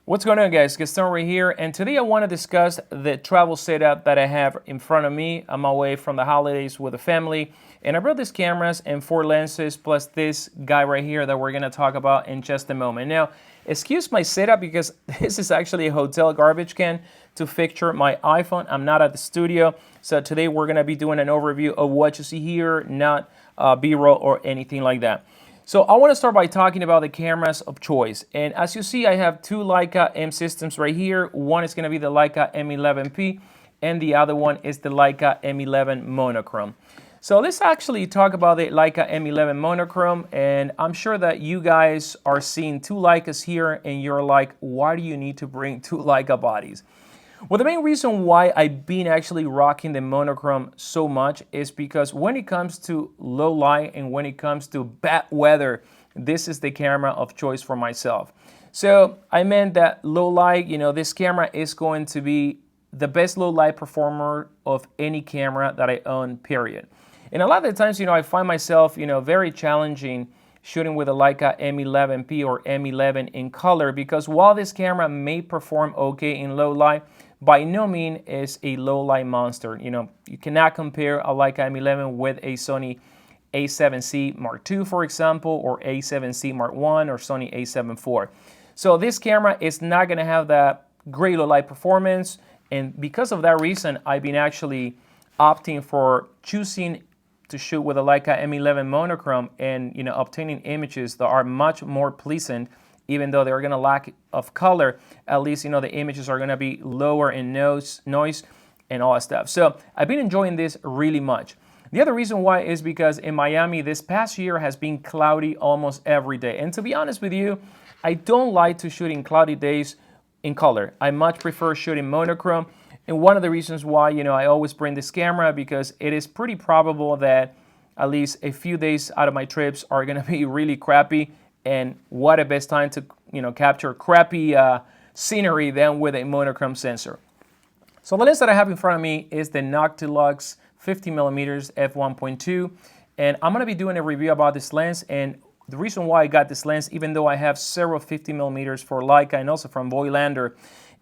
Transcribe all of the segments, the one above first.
What's going on, guys? Gaston right here, and today I want to discuss the travel setup that I have in front of me on my way from the holidays with the family. And I brought these cameras and 4 lenses plus this guy right here that we're going to talk about in just a moment. Now, excuse my setup because this is actually a hotel garbage can to fixture my iPhone. I'm not at the studio, so today we're going to be doing an overview of what you see here, not B-roll or anything like that. So I want to start by talking about the cameras of choice. And as you see, I have 2 Leica M systems right here. One is going to be the Leica M11P, and the other one is the Leica M11 monochrome. So let's actually talk about the Leica M11 monochrome, and I'm sure that you guys are seeing 2 Leicas here, and you're like, why do you need to bring 2 Leica bodies? Well, the main reason why I've been actually rocking the monochrome so much is because when it comes to low light and when it comes to bad weather, this is the camera of choice for myself. So I meant that low light, this camera is going to be the best low light performer of any camera that I own, period. And a lot of the times, I find myself, very challenging shooting with a Leica M11P or M11 in color, because while this camera may perform okay in low light, by no means is a low light monster. You cannot compare a Leica M11 with a Sony A7C Mark II, for example, or A7C Mark I or Sony A7 IV. So this camera is not going to have that great low light performance, and because of that reason, I've been actually opting for choosing to shoot with a Leica M11 monochrome and obtaining images that are much more pleasant. Even though they're going to lack of color, at least the images are going to be lower in noise and all that stuff. So I've been enjoying this really much. The other reason why is because in Miami this past year has been cloudy almost every day. And to be honest with you, I don't like to shoot in cloudy days in color. I much prefer shooting monochrome. And one of the reasons why I always bring this camera, because it is pretty probable that at least a few days out of my trips are going to be really crappy. And what a best time to capture crappy scenery than with a monochrome sensor. So the lens that I have in front of me is the Noctilux 50mm f1.2, and I'm going to be doing a review about this lens. And the reason why I got this lens, even though I have several 50mm for Leica and also from Voigtlander,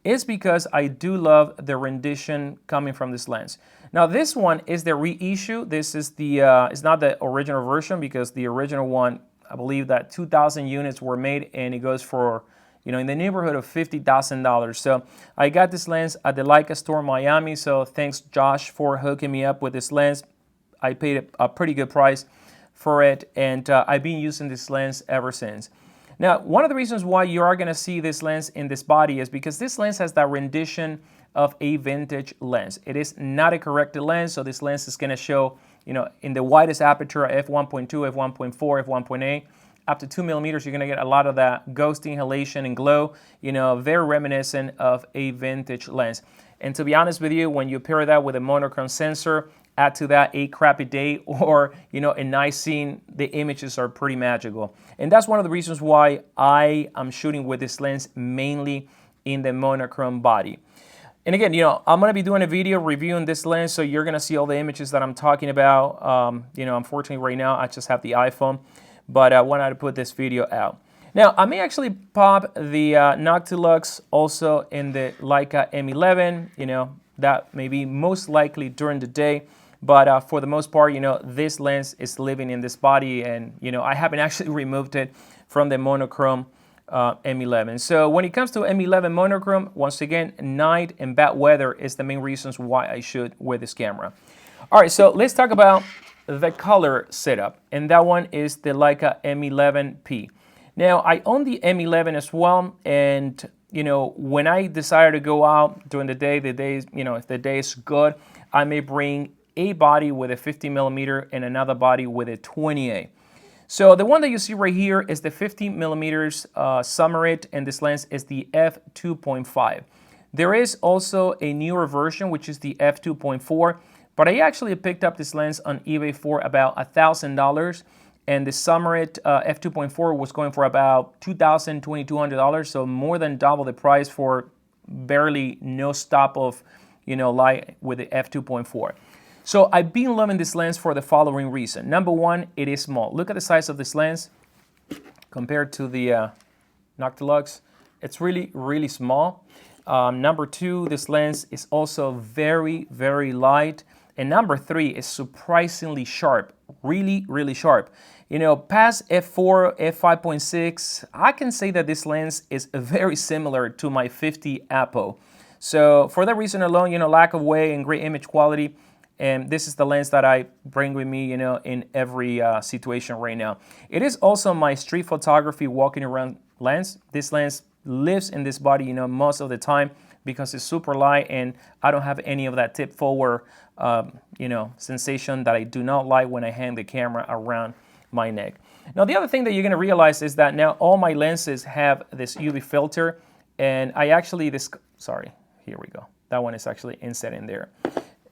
is because I do love the rendition coming from this lens. Now this one is the reissue. This is the it's not the original version, because the original one, I believe that 2,000 units were made, and it goes for, in the neighborhood of $50,000. So I got this lens at the Leica store in Miami. So thanks, Josh, for hooking me up with this lens. I paid a pretty good price for it, and I've been using this lens ever since. Now, one of the reasons why you are going to see this lens in this body is because this lens has that rendition of a vintage lens. It is not a corrected lens, so this lens is going to show in the widest aperture, f1.2, f1.4, f1.8, up to 2mm, you're going to get a lot of that ghosting, halation, and glow, very reminiscent of a vintage lens. And to be honest with you, when you pair that with a monochrome sensor, add to that a crappy day or, a nice scene, the images are pretty magical. And that's one of the reasons why I am shooting with this lens mainly in the monochrome body. And again, I'm going to be doing a video reviewing this lens, so you're going to see all the images that I'm talking about. Unfortunately right now I just have the iPhone, but I wanted to put this video out. Now, I may actually pop the Noctilux also in the Leica M11, that may be most likely during the day. But for the most part, this lens is living in this body, and, I haven't actually removed it from the monochrome M11. So when it comes to M11 monochrome, once again, night and bad weather is the main reasons why I shoot with this camera. All right, so let's talk about the color setup, and that one is the Leica M11P. Now, I own the M11 as well, and when I decided to go out during the day, if the day is good, I may bring a body with a 50mm and another body with a 28. So the one that you see right here is the 50mm Summarit, and this lens is the f2.5. There is also a newer version, which is the f2.4, but I actually picked up this lens on eBay for about $1,000, and the Summarit f2.4 was going for about $2,000, $2,200, so more than double the price for barely no stop of light with the f2.4. So I've been loving this lens for the following reason. Number one, it is small. Look at the size of this lens compared to the Noctilux. it's really, really small. Number two, this lens is also very, very light. And number three, is surprisingly sharp, really, really sharp. You know, past f4, f5.6, I can say that this lens is very similar to my 50 Apo. So for that reason alone, you know, lack of weight and great image quality, and this is the lens that I bring with me, you know, in every situation right now. It is also my street photography walking around lens. This lens lives in this body, you know, most of the time because it's super light and I don't have any of that tip forward, you know, sensation that I do not like when I hang the camera around my neck. Now, the other thing that you're going to realize is that now all my lenses have this UV filter, and I actually, sorry, here we go. That one is actually inset in there.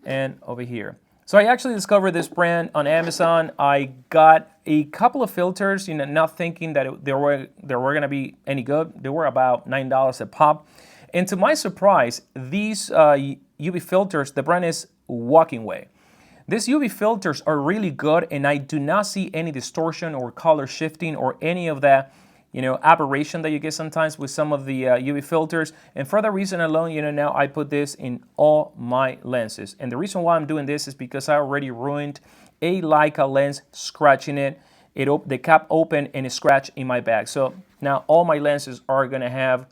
And over here. So I actually discovered this brand on Amazon. I got a couple of filters, you know, not thinking that they were going to be any good. They were about $9 a pop. And to my surprise, these UV filters, the brand is Walking Way. These UV filters are really good, and I do not see any distortion or color shifting or any of that, you know, aberration that you get sometimes with some of the UV filters. And for that reason alone, you know, now I put this in all my lenses. And the reason why I'm doing this is because I already ruined a Leica lens scratching it. The cap opened and it scratched in my bag. So now all my lenses are gonna have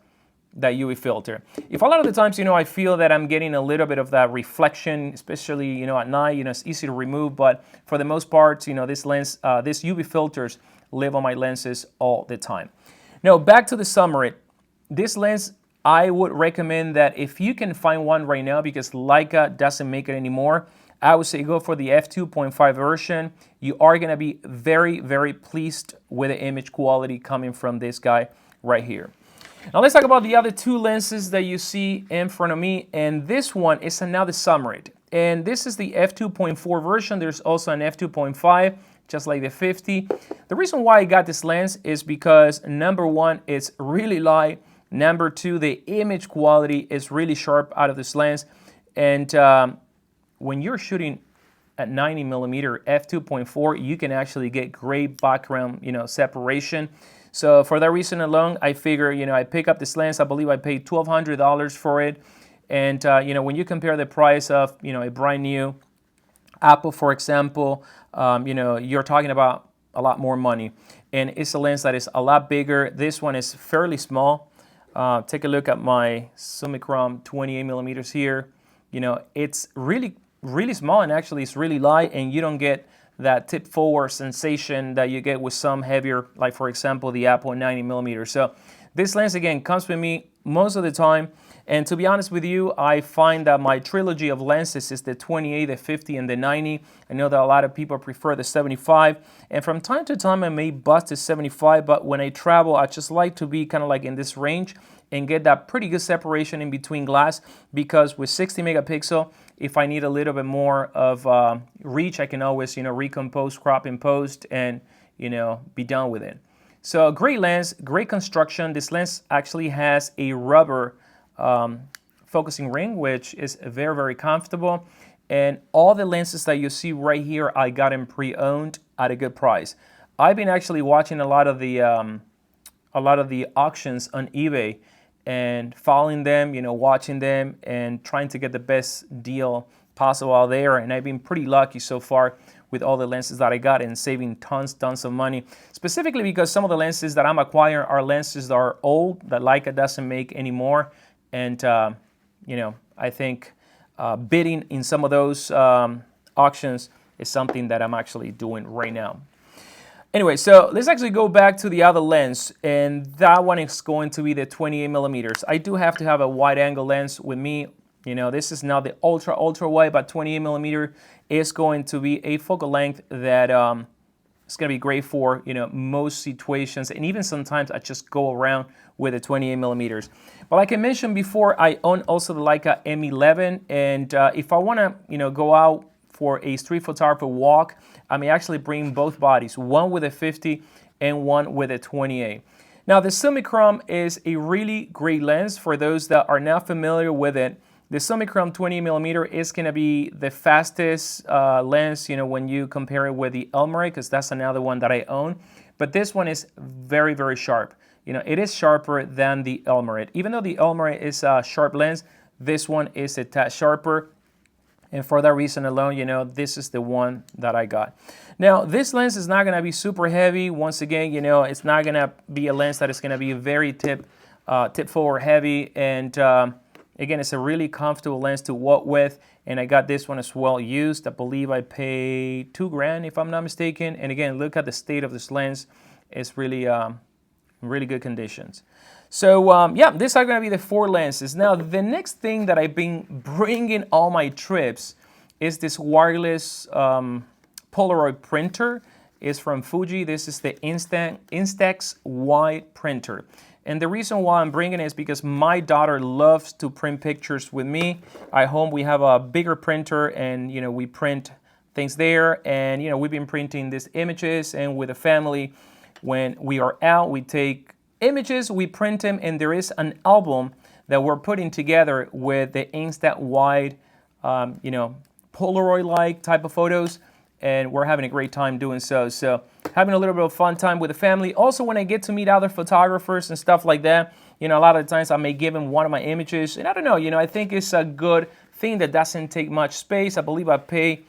that UV filter. If a lot of the times, you know, I feel that I'm getting a little bit of that reflection, especially, you know, at night, you know, it's easy to remove, but for the most part, you know, this UV filters live on my lenses all the time. Now, back to the Summarit. This lens, I would recommend that if you can find one right now, because Leica doesn't make it anymore, I would say go for the f2.5 version. You are gonna be very, very pleased with the image quality coming from this guy right here. Now let's talk about the other two lenses that you see in front of me, and this one is another Summarit. And this is the f2.4 version. There's also an f2.5, just like the 50. The reason why I got this lens is because number one, it's really light. Number two, the image quality is really sharp out of this lens. And when you're shooting at 90mm f2.4, you can actually get great background, you know, separation. So for that reason alone, I figure, you know, I pick up this lens. I believe I paid $1,200 for it. And, you know, when you compare the price of, you know, a brand new Apple, for example, you know, you're talking about a lot more money. And it's a lens that is a lot bigger. This one is fairly small. Take a look at my Summicron 28mm here. You know, it's really, really small, and actually it's really light, and you don't get that tip forward sensation that you get with some heavier, like for example, the Apple 90mm. So this lens, again, comes with me most of the time. And to be honest with you, I find that my trilogy of lenses is the 28, the 50, and the 90. I know that a lot of people prefer the 75. And from time to time, I may bust the 75, but when I travel, I just like to be kind of like in this range and get that pretty good separation in between glass, because with 60 megapixel, if I need a little bit more of reach, I can always, you know, recompose, crop in post, and, you know, be done with it. So great lens, great construction. This lens actually has a rubber focusing ring, which is very, very comfortable. And all the lenses that you see right here, I got them pre-owned at a good price. I've been actually watching a lot of the auctions on eBay and following them, you know, watching them and trying to get the best deal possible out there. And I've been pretty lucky so far with all the lenses that I got and saving tons of money. Specifically because some of the lenses that I'm acquiring are lenses that are old, that Leica doesn't make anymore. And, you know, I think bidding in some of those auctions is something that I'm actually doing right now. Anyway, so let's actually go back to the other lens, and that one is going to be the 28mm. I do have to have a wide angle lens with me. You know, this is not the ultra wide, but 28mm is going to be a focal length that is going to be great for, you know, most situations, and even sometimes I just go around with the 28mm. But like I mentioned before, I own also the Leica M11, and if I want to, you know, go out for a street photographer walk, I may actually bring both bodies, one with a 50 and one with a 28. Now, the Summicron is a really great lens. For those that are not familiar with it, the Summicron 28mm is going to be the fastest lens, you know, when you compare it with the Elmarit, because that's another one that I own. But this one is very, very sharp. you know, it is sharper than the Summarit. Even though the Summarit is a sharp lens, this one is a tad sharper. And for that reason alone, you know, this is the one that I got. Now, this lens is not going to be super heavy. Once again, you know, it's not going to be a lens that is going to be very tip forward heavy. And again, it's a really comfortable lens to walk with. And I got this one as well used. I believe I paid $2,000 if I'm not mistaken. And again, look at the state of this lens. It's really, really good conditions. So yeah, these are going to be the 4 lenses. Now, the next thing that I've been bringing all my trips is this wireless Polaroid printer. It's from Fuji. This is the Instax wide printer. And the reason why I'm bringing it is because my daughter loves to print pictures with me. At home, we have a bigger printer, and you know, we print things there. And you know, we've been printing these images, and with the family, when we are out, we take images, we print them, and there is an album that we're putting together with the Instax wide, you know, Polaroid-like type of photos, and we're having a great time doing so. So having a little bit of fun time with the family. Also, when I get to meet other photographers and stuff like that, you know, a lot of the times I may give them one of my images, and I don't know, you know, I think it's a good thing that doesn't take much space. I believe I pay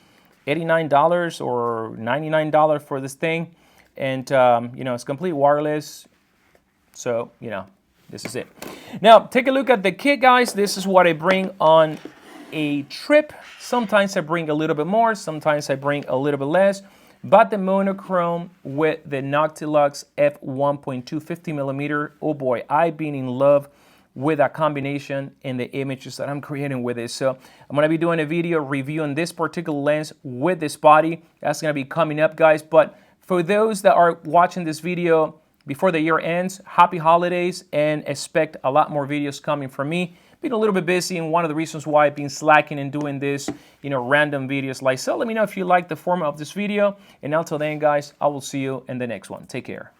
$89 or $99 for this thing, and you know, it's complete wireless. So, you know, this is it. Now, take a look at the kit, guys. This is what I bring on a trip. Sometimes I bring a little bit more. Sometimes I bring a little bit less. But the monochrome with the Noctilux f1.2 50mm, oh boy, I've been in love with that combination and the images that I'm creating with it. So I'm going to be doing a video reviewing this particular lens with this body. That's going to be coming up, guys. But for those that are watching this video before the year ends, happy holidays, and expect a lot more videos coming from me. Been a little bit busy, and one of the reasons why I've been slacking and doing this, you know, random videos like so. Let me know if you like the format of this video, and until then, guys, I will see you in the next one. Take care.